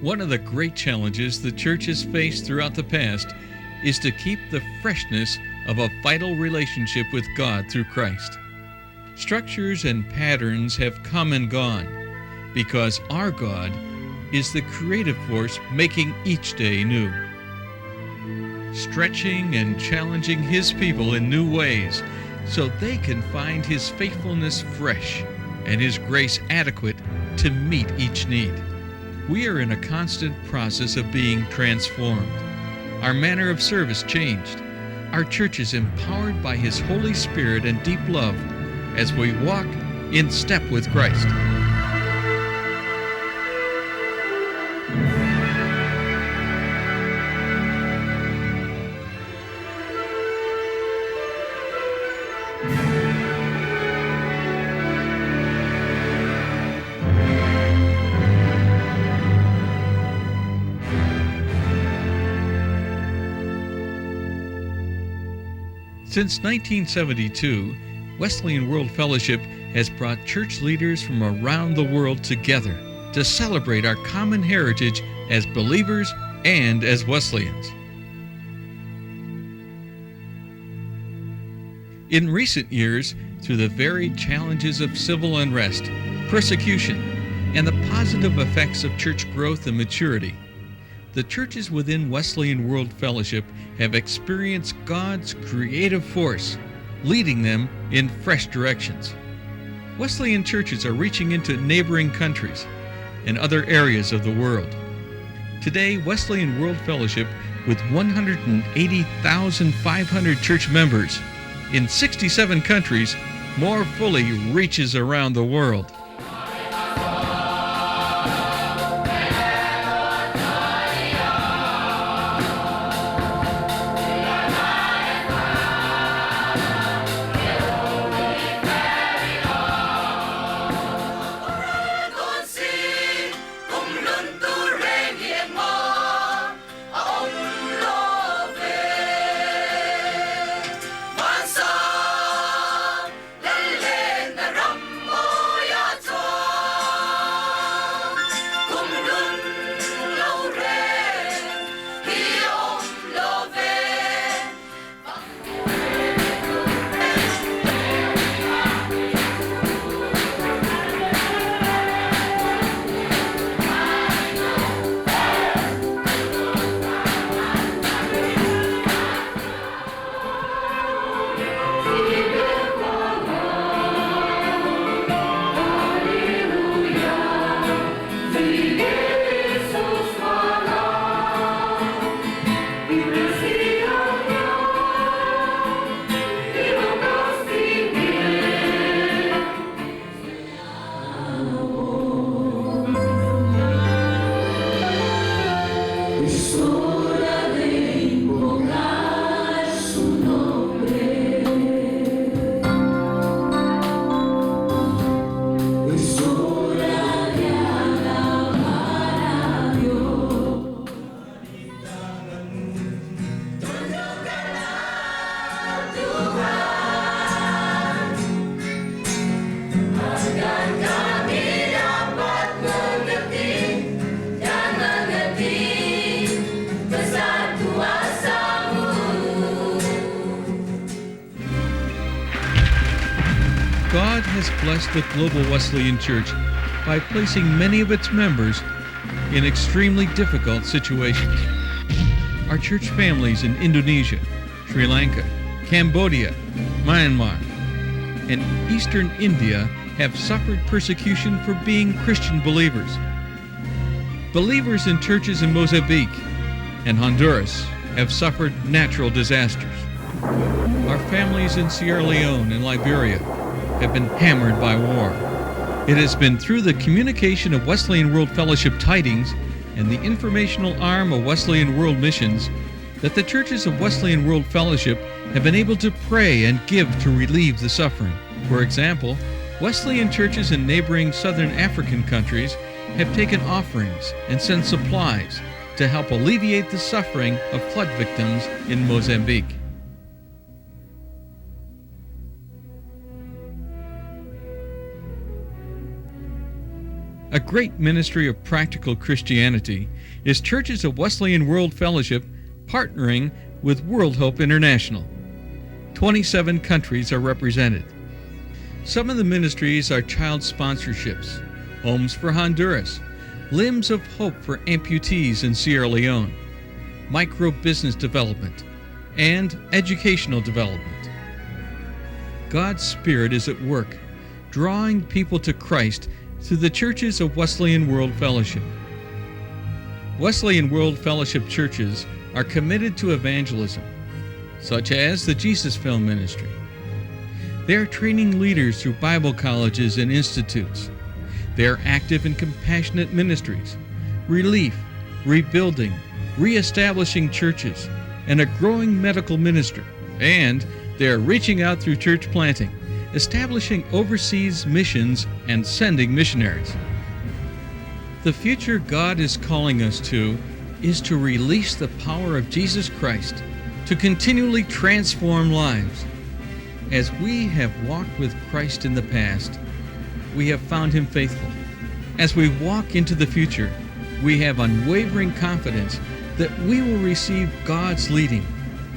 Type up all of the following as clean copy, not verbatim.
One of the great challenges the church has faced throughout the past is to keep the freshness of a vital relationship with God through Christ. Structures and patterns have come and gone because our God is the creative force making each day new, stretching and challenging His people in new ways so they can find His faithfulness fresh and His grace adequate to meet each need. We are in a constant process of being transformed. Our manner of service changed. Our church is empowered by His Holy Spirit and deep love as we walk in step with Christ. Since 1972, Wesleyan World Fellowship has brought church leaders from around the world together to celebrate our common heritage as believers and as Wesleyans. In recent years, through the varied challenges of civil unrest, persecution, and the positive effects of church growth and maturity, the churches within Wesleyan World Fellowship have experienced God's creative force, leading them in fresh directions. Wesleyan churches are reaching into neighboring countries and other areas of the world. Today, Wesleyan World Fellowship, with 180,500 church members in 67 countries, more fully reaches around the world. God has blessed the global Wesleyan Church by placing many of its members in extremely difficult situations. Our church families in Indonesia, Sri Lanka, Cambodia, Myanmar, and Eastern India have suffered persecution for being Christian believers. Believers in churches in Mozambique and Honduras have suffered natural disasters. Our families in Sierra Leone and Liberia have been hammered by war. It has been through the communication of Wesleyan World Fellowship tidings and the informational arm of Wesleyan World Missions that the churches of Wesleyan World Fellowship have been able to pray and give to relieve the suffering. For example, Wesleyan churches in neighboring southern African countries have taken offerings and sent supplies to help alleviate the suffering of flood victims in Mozambique. A great ministry of practical Christianity is Churches of Wesleyan World Fellowship partnering with World Hope International. 27 countries are represented. Some of the ministries are child sponsorships, Homes for Honduras, Limbs of Hope for amputees in Sierra Leone, micro-business development, and educational development. God's Spirit is at work, drawing people to Christ through the Churches of Wesleyan World Fellowship. Wesleyan World Fellowship churches are committed to evangelism, such as the Jesus Film Ministry. They are training leaders through Bible colleges and institutes. They are active in compassionate ministries, relief, rebuilding, reestablishing churches, and a growing medical ministry. And they are reaching out through church planting, establishing overseas missions, and sending missionaries. The future God is calling us to is to release the power of Jesus Christ to continually transform lives. As we have walked with Christ in the past, we have found Him faithful. As we walk into the future, we have unwavering confidence that we will receive God's leading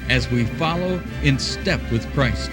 as we follow in step with Christ.